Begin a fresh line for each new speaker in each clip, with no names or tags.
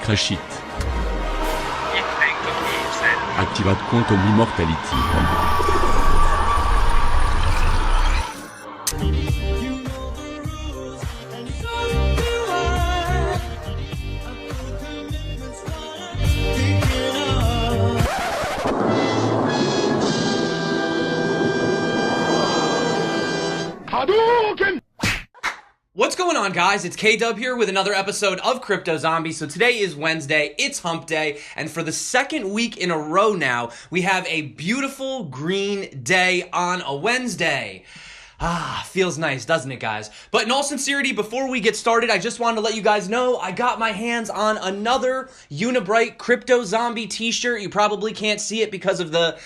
Crashit. Activate Quantum Immortality.
What's going on, guys? It's K-Dub here with another episode of Crypto Zombie. So today is Wednesday, it's hump day, and for the second week in a row now, we have a beautiful green day on a Wednesday. Feels nice, doesn't it, guys? But in all sincerity, before we get started, I just wanted to let you guys know I got my hands on another Unibright Crypto Zombie t-shirt. You probably can't see it because of the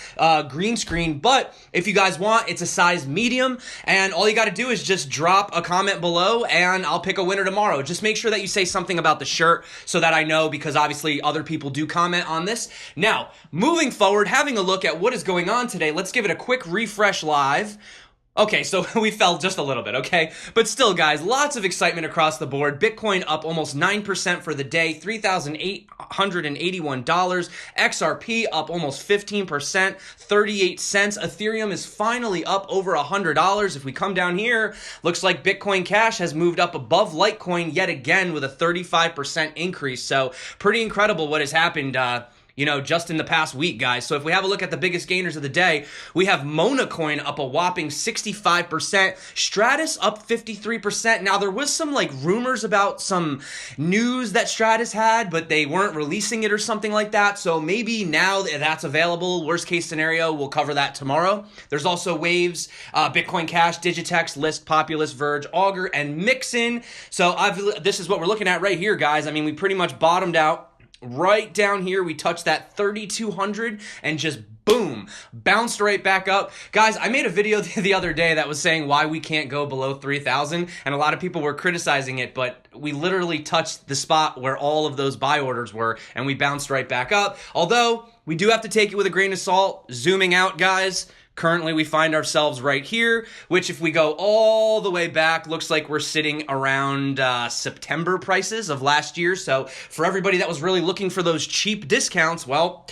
green screen, but if you guys want, it's a size medium, and all you got to do is just drop a comment below, and I'll pick a winner tomorrow. Just make sure that you say something about the shirt so that I know, because obviously other people do comment on this. Now, moving forward, having a look at what is going on today, let's give it a quick refresh live. Okay, so we fell just a little bit, okay? But still, guys, lots of excitement across the board. Bitcoin up almost 9% for the day, $3,881. XRP up almost 15%, 38 cents. Ethereum is finally up over $100. If we come down here, looks like Bitcoin Cash has moved up above Litecoin yet again with a 35% increase. So pretty incredible what has happened, just in the past week, guys. So if we have a look at the biggest gainers of the day, we have Monacoin up a whopping 65%, Stratus up 53%. Now, there was some rumors about some news that Stratus had, but they weren't releasing it or something like that. So maybe now that's available. Worst case scenario, we'll cover that tomorrow. There's also Waves, Bitcoin Cash, Digitex, List, Populous, Verge, Augur, and Mixin. So this is what we're looking at right here, guys. I mean, we pretty much bottomed out. Right down here, we touched that 3,200 and just boom, bounced right back up. Guys, I made a video the other day that was saying why we can't go below 3,000, and a lot of people were criticizing it, but we literally touched the spot where all of those buy orders were, and we bounced right back up. Although, we do have to take it with a grain of salt. Zooming out, guys, currently we find ourselves right here, which if we go all the way back, looks like we're sitting around September prices of last year. So for everybody that was really looking for those cheap discounts, well,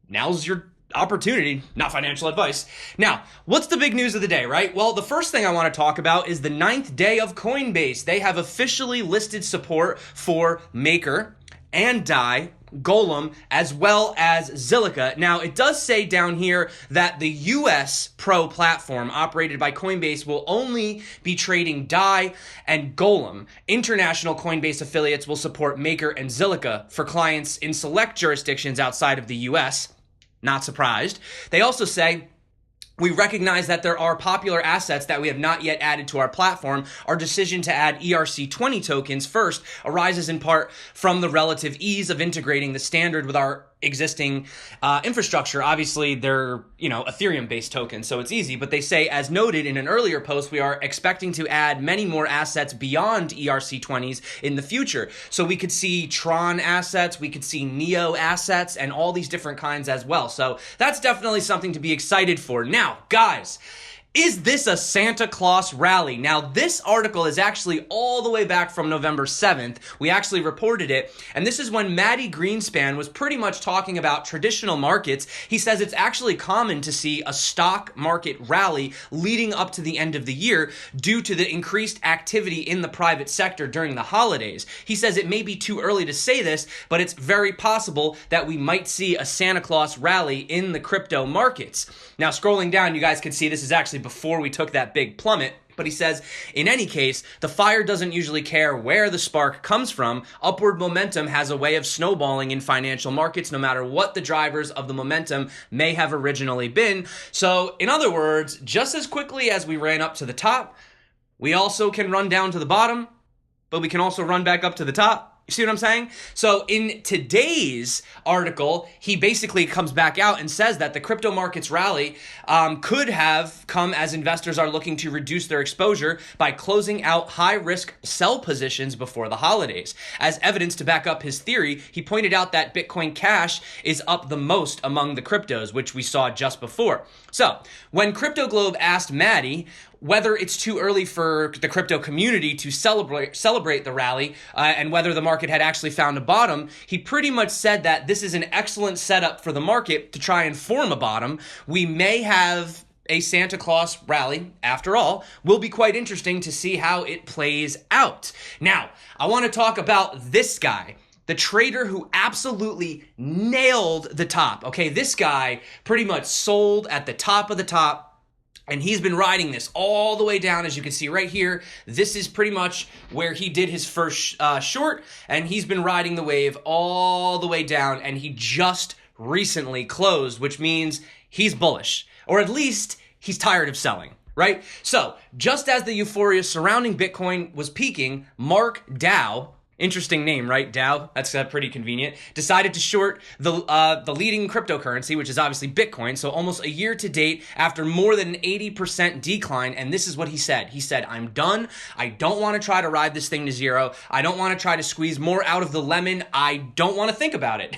now's your opportunity, not financial advice. Now, what's the big news of the day, right? Well, the first thing I want to talk about is the 9th day of Coinbase. They have officially listed support for Maker and DAI, Golem, as well as Zilliqa. Now, it does say down here that the US Pro platform operated by Coinbase will only be trading DAI and Golem. International Coinbase affiliates will support Maker and Zilliqa for clients in select jurisdictions outside of the US. Not surprised. They also say, we recognize that there are popular assets that we have not yet added to our platform. Our decision to add ERC20 tokens first arises in part from the relative ease of integrating the standard with our existing infrastructure. Obviously, they're, Ethereum-based tokens, so it's easy. But they say, as noted in an earlier post, we are expecting to add many more assets beyond ERC20s in the future. So we could see Tron assets, we could see Neo assets, and all these different kinds as well. So that's definitely something to be excited for. Now, guys, is this a Santa Claus rally? Now, this article is actually all the way back from November 7th. We actually reported it, and this is when Maddie Greenspan was pretty much talking about traditional markets. He says it's actually common to see a stock market rally leading up to the end of the year due to the increased activity in the private sector during the holidays. He says it may be too early to say this, but it's very possible that we might see a Santa Claus rally in the crypto markets. Now, scrolling down, you guys can see this is actually before we took that big plummet. But he says, in any case, the fire doesn't usually care where the spark comes from. Upward momentum has a way of snowballing in financial markets, no matter what the drivers of the momentum may have originally been. So, in other words, just as quickly as we ran up to the top, we also can run down to the bottom, but we can also run back up to the top. You see what I'm saying? So in today's article, he basically comes back out and says that the crypto markets rally could have come as investors are looking to reduce their exposure by closing out high-risk sell positions before the holidays. As evidence to back up his theory, he pointed out that Bitcoin Cash is up the most among the cryptos, which we saw just before. So when Crypto Globe asked Maddie whether it's too early for the crypto community to celebrate the rally and whether the market had actually found a bottom, he pretty much said that this is an excellent setup for the market to try and form a bottom. We may have a Santa Claus rally. After all, will be quite interesting to see how it plays out. Now, I want to talk about this guy, the trader who absolutely nailed the top. Okay, this guy pretty much sold at the top of the top. And he's been riding this all the way down, as you can see right here. This is pretty much where he did his first short, and he's been riding the wave all the way down, and he just recently closed, which means he's bullish, or at least he's tired of selling, right? So just as the euphoria surrounding Bitcoin was peaking, Mark Dow, interesting name, right? Dow, that's pretty convenient, decided to short the leading cryptocurrency, which is obviously Bitcoin. So almost a year to date after more than an 80% decline. And this is what he said. He said, I'm done. I don't want to try to ride this thing to zero. I don't want to try to squeeze more out of the lemon. I don't want to think about it.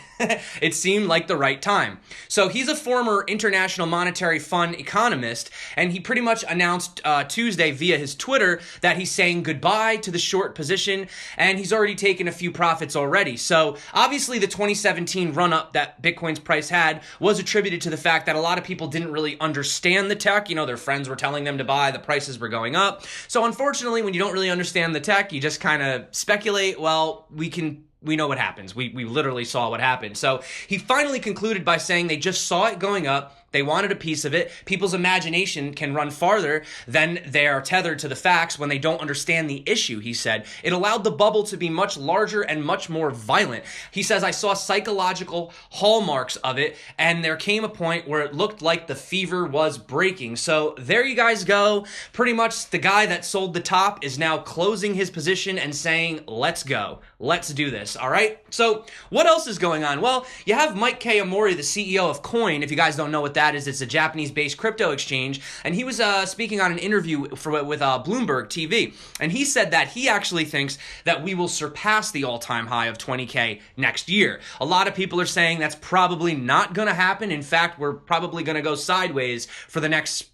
It seemed like the right time. So he's a former International Monetary Fund economist, and he pretty much announced Tuesday via his Twitter that he's saying goodbye to the short position, and he's already taken a few profits already. So obviously the 2017 run-up that Bitcoin's price had was attributed to the fact that a lot of people didn't really understand the tech. You know, their friends were telling them to buy, the prices were going up. So unfortunately, when you don't really understand the tech, you just kind of speculate, well, we know what happens. We literally saw what happened. So he finally concluded by saying they just saw it going up. They wanted a piece of it. People's imagination can run farther than they are tethered to the facts when they don't understand the issue, he said. It allowed the bubble to be much larger and much more violent. He says, I saw psychological hallmarks of it, and there came a point where it looked like the fever was breaking. So there you guys go. Pretty much the guy that sold the top is now closing his position and saying, let's go. Let's do this, all right? So what else is going on? Well, you have Mike K. Amori, the CEO of Quoine. If you guys don't know what that is, it's a Japanese-based crypto exchange, and he was speaking on an interview with Bloomberg TV, and he said that he actually thinks that we will surpass the all-time high of 20K next year. A lot of people are saying that's probably not going to happen. In fact, we're probably going to go sideways for the next,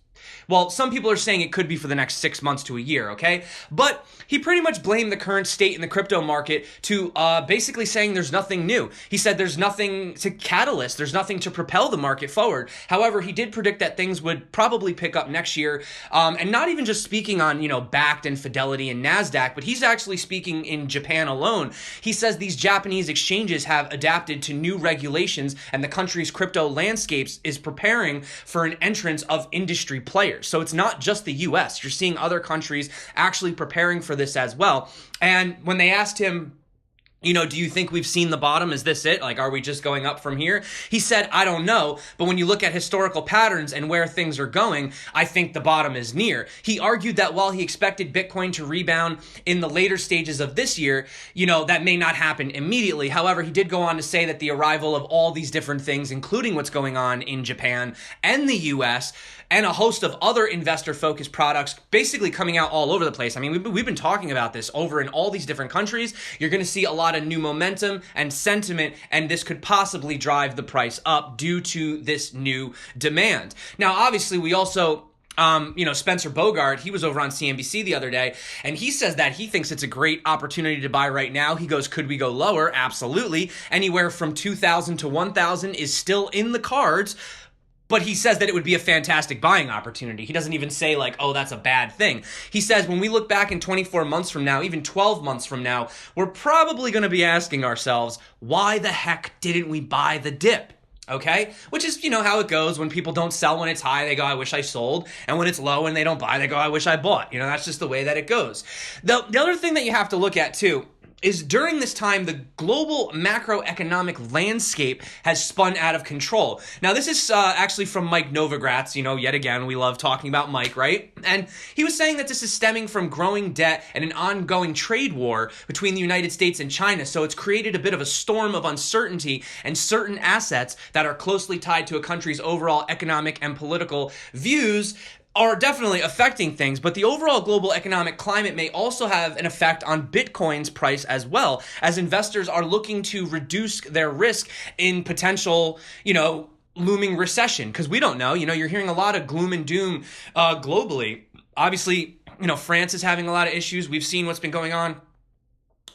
well, some people are saying it could be for the next 6 months to a year, okay? But he pretty much blamed the current state in the crypto market to basically saying there's nothing new. He said there's nothing to catalyst, there's nothing to propel the market forward. However, he did predict that things would probably pick up next year, and not even just speaking on, Bakkt and Fidelity and NASDAQ, but he's actually speaking in Japan alone. He says these Japanese exchanges have adapted to new regulations, and the country's crypto landscapes is preparing for an entrance of industry players. So it's not just the US. You're seeing other countries actually preparing for this as well. And when they asked him, do you think we've seen the bottom? Is this it? Like, are we just going up from here? He said, I don't know. But when you look at historical patterns and where things are going, I think the bottom is near. He argued that while he expected Bitcoin to rebound in the later stages of this year, that may not happen immediately. However, he did go on to say that the arrival of all these different things, including what's going on in Japan and the US, and a host of other investor-focused products basically coming out all over the place. I mean, we've been talking about this over in all these different countries. You're going to see a lot of new momentum and sentiment, and this could possibly drive the price up due to this new demand. Now, obviously, we also Spencer Bogart, he was over on CNBC the other day, and he says that he thinks it's a great opportunity to buy right now. He goes, could we go lower? Absolutely. Anywhere from 2,000 to 1,000 is still in the cards. But he says that it would be a fantastic buying opportunity. He doesn't even say like, oh, that's a bad thing. He says when we look back in 24 months from now, even 12 months from now, we're probably going to be asking ourselves, why the heck didn't we buy the dip? Okay? Which is, how it goes. When people don't sell when it's high, they go, I wish I sold. And when it's low and they don't buy, they go, I wish I bought. That's just the way that it goes. The other thing that you have to look at too is during this time, the global macroeconomic landscape has spun out of control. Now, this is actually from Mike Novogratz. Yet again, we love talking about Mike, right? And he was saying that this is stemming from growing debt and an ongoing trade war between the United States and China. So it's created a bit of a storm of uncertainty, and certain assets that are closely tied to a country's overall economic and political views are definitely affecting things, but the overall global economic climate may also have an effect on Bitcoin's price as well, as investors are looking to reduce their risk in potential, looming recession, because we don't know. You're hearing a lot of gloom and doom globally. obviously, France is having a lot of issues. We've seen what's been going on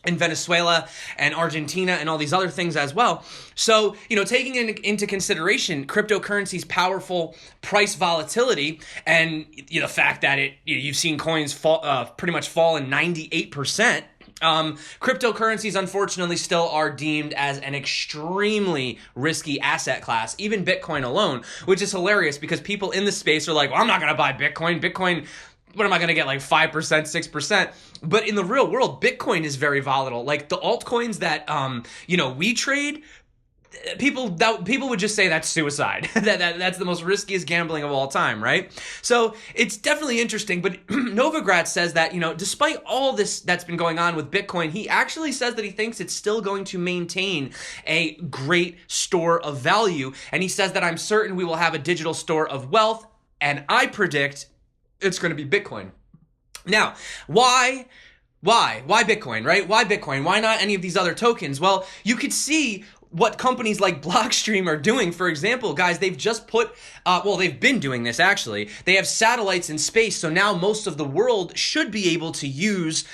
in Venezuela and Argentina and all these other things as well. So, taking into consideration cryptocurrency's powerful price volatility and the fact that you've seen coins pretty much fall in 98%. Cryptocurrencies, unfortunately, still are deemed as an extremely risky asset class, even Bitcoin alone, which is hilarious because people in the space are like, well, I'm not going to buy Bitcoin. Bitcoin, what am I going to get, like 5%, 6%? But in the real world, Bitcoin is very volatile. Like the altcoins that, we trade, people would just say that's suicide. That's the most riskiest gambling of all time, right? So it's definitely interesting. But Novogratz says that, despite all this that's been going on with Bitcoin, he actually says that he thinks it's still going to maintain a great store of value. And he says that I'm certain we will have a digital store of wealth. And I predict it's going to be Bitcoin. Now, why Bitcoin, right? Why Bitcoin? Why not any of these other tokens? Well, you could see what companies like Blockstream are doing. For example, guys, they've just put, they've been doing this actually. They have satellites in space, so now most of the world should be able to use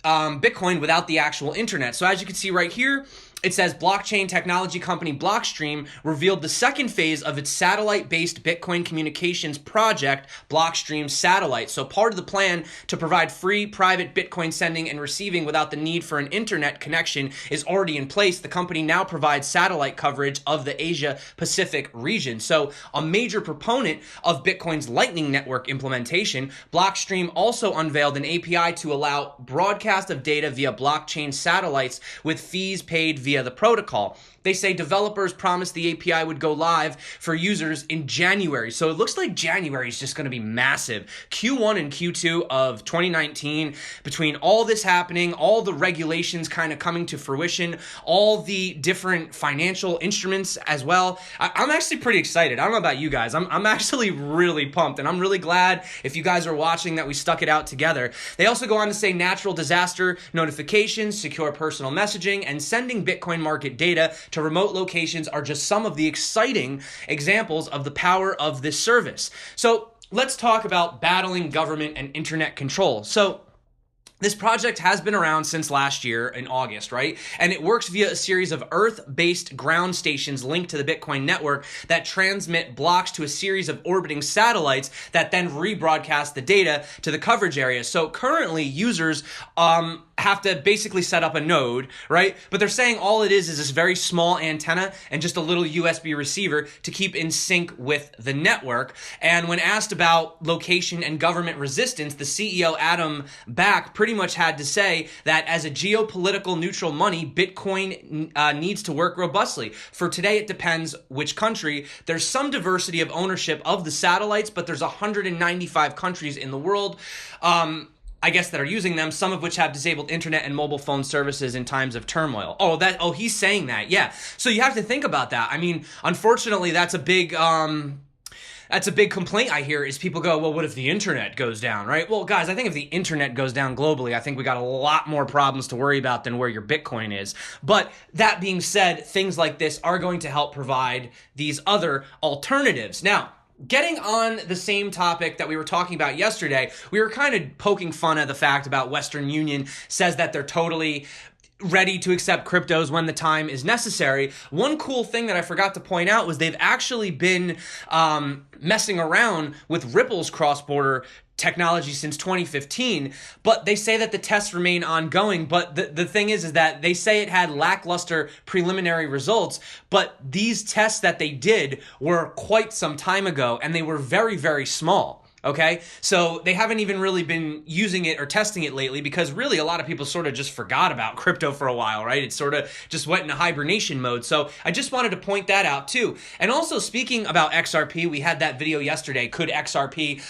Bitcoin without the actual internet. So as you can see right here, it says blockchain technology company Blockstream revealed the second phase of its satellite-based Bitcoin communications project, Blockstream Satellite. So part of the plan to provide free private Bitcoin sending and receiving without the need for an internet connection is already in place. The company now provides satellite coverage of the Asia-Pacific region. So a major proponent of Bitcoin's Lightning Network implementation, Blockstream also unveiled an API to allow broadcast of data via blockchain satellites with fees paid via the protocol. They say developers promised the API would go live for users in January. So it looks like January is just going to be massive. Q1 and Q2 of 2019, between all this happening, all the regulations kind of coming to fruition, all the different financial instruments as well. I'm actually pretty excited. I don't know about you guys. I'm actually really pumped, and I'm really glad if you guys are watching that we stuck it out together. They also go on to say natural disaster notifications, secure personal messaging, and sending Bitcoin market data to remote locations are just some of the exciting examples of the power of this service. So let's talk about battling government and internet control. So this project has been around since last year in August, right? And it works via a series of Earth-based ground stations linked to the Bitcoin network that transmit blocks to a series of orbiting satellites that then rebroadcast the data to the coverage area. So currently, users have to basically set up a node, right? But they're saying all it is this very small antenna and just a little USB receiver to keep in sync with the network. And when asked about location and government resistance, the CEO, Adam Back, pretty much had to say that as a geopolitical neutral money, Bitcoin needs to work robustly. For today, it depends which country. There's some diversity of ownership of the satellites, but there's 195 countries in the world, I guess, that are using them, some of which have disabled internet and mobile phone services in times of turmoil. Oh, he's saying that, yeah. So you have to think about that. I mean, unfortunately, that's a big complaint I hear is people go, well, what if the internet goes down, right? Well, guys, I think if the internet goes down globally, I think we got a lot more problems to worry about than where your Bitcoin is. But that being said, things like this are going to help provide these other alternatives. Now, getting on the same topic that we were talking about yesterday, we were kind of poking fun at the fact about Western Union says that they're totally ready to accept cryptos when the time is necessary. One cool thing that I forgot to point out was they've actually been messing around with Ripple's cross-border technology since 2015, but they say that the tests remain ongoing. But the thing is that they say it had lackluster preliminary results, but these tests that they did were quite some time ago, and they were very, very small. Okay, so they haven't even really been using it or testing it lately because really a lot of people sort of just forgot about crypto for a while, right? It sort of just went into hibernation mode. So I just wanted to point that out too. And also speaking about XRP, we had that video yesterday. Could XRP,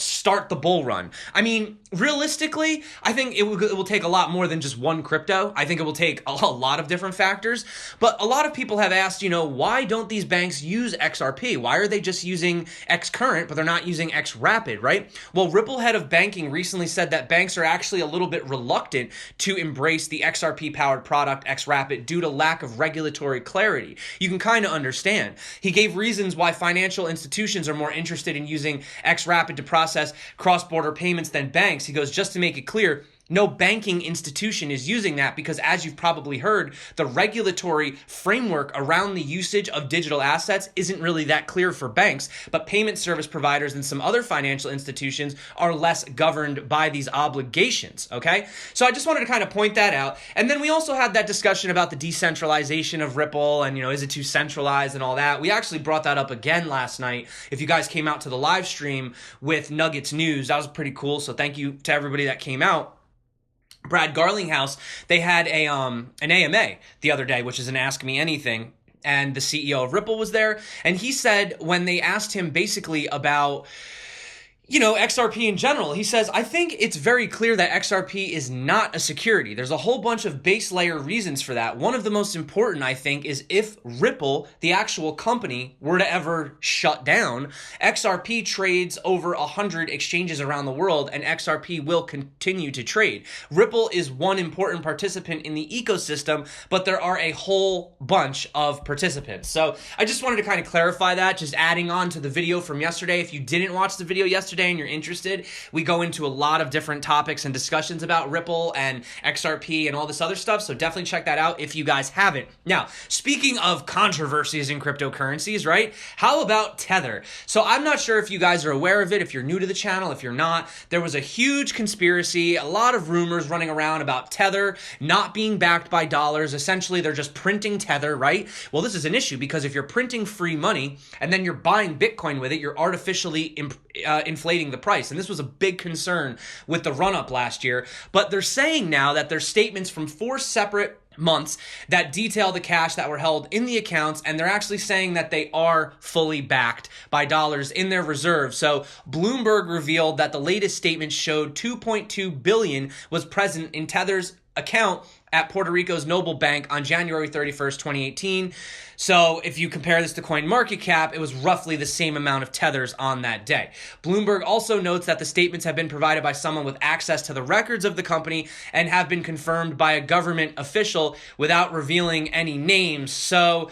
start the bull run? I mean, realistically, I think it will take a lot more than just one crypto. I think it will take a lot of different factors. But a lot of people have asked, why don't these banks use XRP? Why are they just using X current, but they're not using X wrap? Rapid, right? Well, Ripple head of banking recently said that banks are actually a little bit reluctant to embrace the XRP-powered product XRapid due to lack of regulatory clarity. You can kind of understand. He gave reasons why financial institutions are more interested in using XRapid to process cross-border payments than banks. He goes, just to make it clear, no banking institution is using that because, as you've probably heard, the regulatory framework around the usage of digital assets isn't really that clear for banks, but payment service providers and some other financial institutions are less governed by these obligations, okay? So I just wanted to kind of point that out. And then we also had that discussion about the decentralization of Ripple and, is it too centralized and all that. We actually brought that up again last night. If you guys came out to the live stream with Nugget's news, that was pretty cool. So thank you to everybody that came out. Brad Garlinghouse, they had an AMA the other day, which is an Ask Me Anything, and the CEO of Ripple was there, and he said when they asked him basically about XRP in general, he says, I think it's very clear that XRP is not a security. There's a whole bunch of base layer reasons for that. One of the most important, I think, is if Ripple, the actual company, were to ever shut down, XRP trades over 100 exchanges around the world, and XRP will continue to trade. Ripple is one important participant in the ecosystem, but there are a whole bunch of participants. So I just wanted to kind of clarify that, just adding on to the video from yesterday. If you didn't watch the video yesterday, and you're interested, we go into a lot of different topics and discussions about Ripple and XRP and all this other stuff, so definitely check that out if you guys haven't. Now, speaking of controversies in cryptocurrencies, right? How about Tether? So I'm not sure if you guys are aware of it, if you're new to the channel, if you're not, there was a huge conspiracy, a lot of rumors running around about Tether not being backed by dollars. Essentially, they're just printing Tether, right? Well, this is an issue because if you're printing free money and then you're buying Bitcoin with it, you're artificially inflating the price. And this was a big concern with the run-up last year. But they're saying now that there's statements from 4 separate months that detail the cash that were held in the accounts, and they're actually saying that they are fully backed by dollars in their reserves. So Bloomberg revealed that the latest statement showed 2.2 billion was present in Tether's account at Puerto Rico's Noble Bank on January 31st, 2018. So if you compare this to CoinMarketCap, it was roughly the same amount of Tethers on that day. Bloomberg also notes that the statements have been provided by someone with access to the records of the company and have been confirmed by a government official without revealing any names. So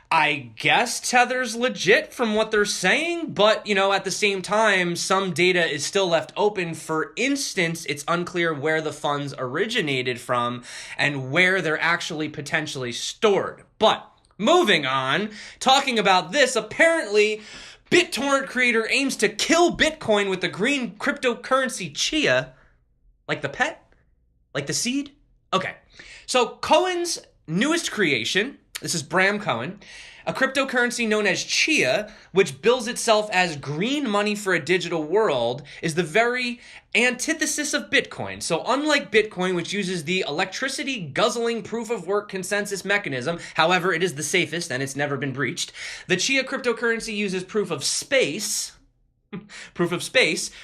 I guess Tether's legit from what they're saying, but, at the same time, some data is still left open. For instance, it's unclear where the funds originated from and where they're actually potentially stored. But moving on, talking about this, apparently BitTorrent creator aims to kill Bitcoin with the green cryptocurrency Chia. Like the pet? Like the seed? Okay. So Cohen's newest creation, this is Bram Cohen, a cryptocurrency known as Chia, which bills itself as green money for a digital world, is the very antithesis of Bitcoin. So unlike Bitcoin, which uses the electricity guzzling proof of work consensus mechanism, however, it is the safest and it's never been breached, the Chia cryptocurrency uses proof of space,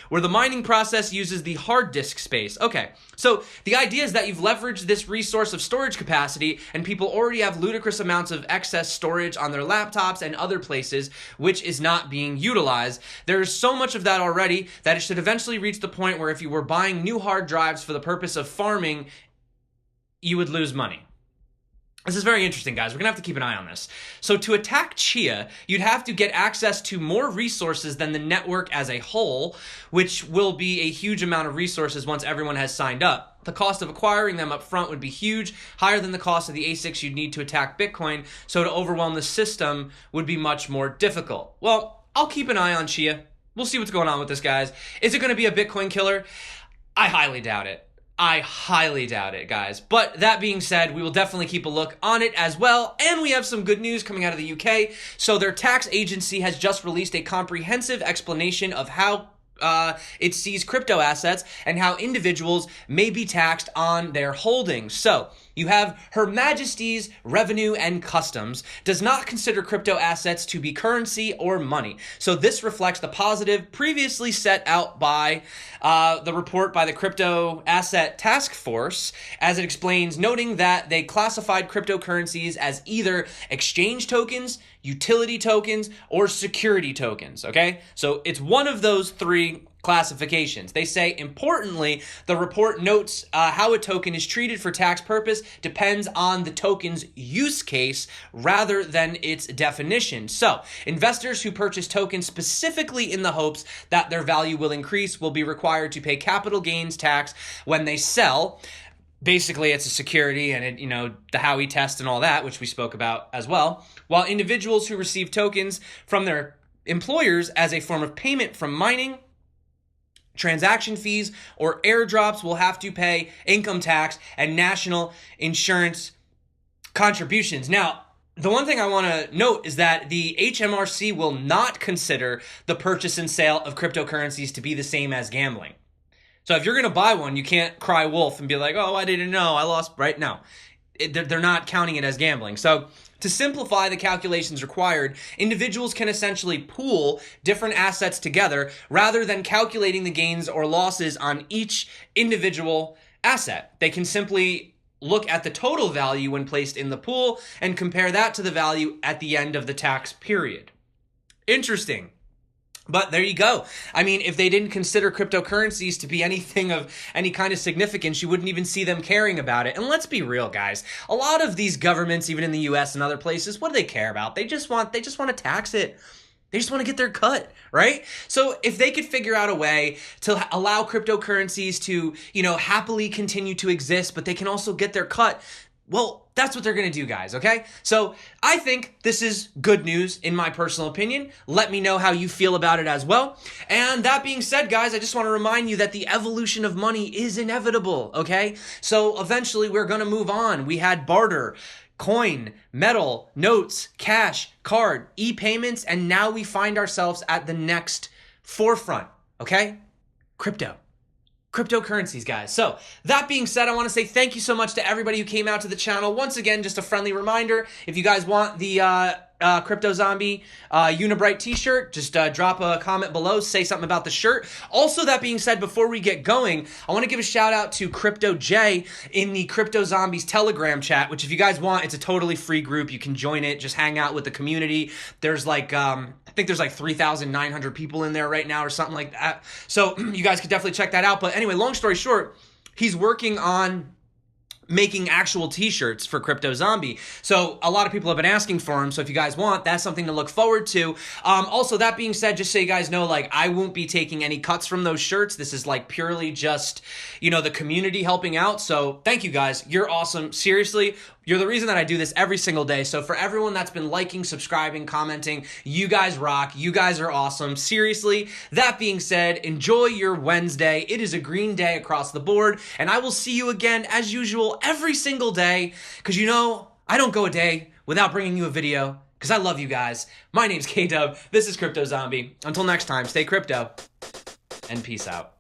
where the mining process uses the hard disk space. Okay, so the idea is that you've leveraged this resource of storage capacity and people already have ludicrous amounts of excess storage on their laptops and other places, which is not being utilized. There's so much of that already that it should eventually reach the point where if you were buying new hard drives for the purpose of farming, you would lose money. This is very interesting, guys. We're going to have to keep an eye on this. So to attack Chia, you'd have to get access to more resources than the network as a whole, which will be a huge amount of resources once everyone has signed up. The cost of acquiring them up front would be huge, higher than the cost of the ASICs you'd need to attack Bitcoin, so to overwhelm the system would be much more difficult. Well, I'll keep an eye on Chia. We'll see what's going on with this, guys. Is it going to be a Bitcoin killer? I highly doubt it. I highly doubt it, guys. But that being said, we will definitely keep a look on it as well. And we have some good news coming out of the UK. So their tax agency has just released a comprehensive explanation of how it sees crypto assets and how individuals may be taxed on their holdings. So you have Her Majesty's Revenue and Customs does not consider crypto assets to be currency or money. So this reflects the positive previously set out by the report by the Crypto Asset Task Force, as it explains, noting that they classified cryptocurrencies as either exchange tokens, utility tokens, or security tokens, okay? So it's one of those three classifications. They say, importantly, the report notes how a token is treated for tax purpose depends on the token's use case rather than its definition. So, investors who purchase tokens specifically in the hopes that their value will increase will be required to pay capital gains tax when they sell. Basically, it's a security and the Howey test and all that, which we spoke about as well. While individuals who receive tokens from their employers as a form of payment from mining, transaction fees, or airdrops will have to pay income tax and national insurance contributions. Now, the one thing I want to note is that the HMRC will not consider the purchase and sale of cryptocurrencies to be the same as gambling. So if you're going to buy one, you can't cry wolf and be like, oh, I didn't know, I lost, right? No, they're not counting it as gambling. So to simplify the calculations required, individuals can essentially pool different assets together rather than calculating the gains or losses on each individual asset. They can simply look at the total value when placed in the pool and compare that to the value at the end of the tax period. Interesting. But there you go. I mean, if they didn't consider cryptocurrencies to be anything of any kind of significance, you wouldn't even see them caring about it. And let's be real, guys. A lot of these governments, even in the US and other places, what do they care about? They just want to tax it. They just want to get their cut, right? So if they could figure out a way to allow cryptocurrencies to, happily continue to exist, but they can also get their cut, well, that's what they're going to do, guys, okay? So I think this is good news, in my personal opinion. Let me know how you feel about it as well. And that being said, guys, I just want to remind you that the evolution of money is inevitable, okay? So eventually we're going to move on. We had barter, coin, metal, notes, cash, card, e-payments, and now we find ourselves at the next forefront, okay? Cryptocurrencies, guys. So that being said, I want to say thank you so much to everybody who came out to the channel. Once again, just a friendly reminder, if you guys want the Crypto Zombie Unibright t-shirt, just drop a comment below, say something about the shirt. Also, that being said, before we get going, I want to give a shout out to Crypto J in the Crypto Zombies Telegram chat, which if you guys want, it's a totally free group. You can join it, just hang out with the community. There's like, I think there's like 3,900 people in there right now or something like that. So you guys could definitely check that out. But anyway, long story short, he's working on making actual t-shirts for Crypto Zombie. So a lot of people have been asking for them. So if you guys want, that's something to look forward to. Also, that being said, just so you guys know, like, I won't be taking any cuts from those shirts. This is like purely just, the community helping out. So thank you guys. You're awesome. Seriously, you're the reason that I do this every single day. So for everyone that's been liking, subscribing, commenting, you guys rock. You guys are awesome. Seriously, that being said, enjoy your Wednesday. It is a green day across the board. And I will see you again, as usual, every single day. Because I don't go a day without bringing you a video. Because I love you guys. My name's K-Dub. This is Crypto Zombie. Until next time, stay crypto. And peace out.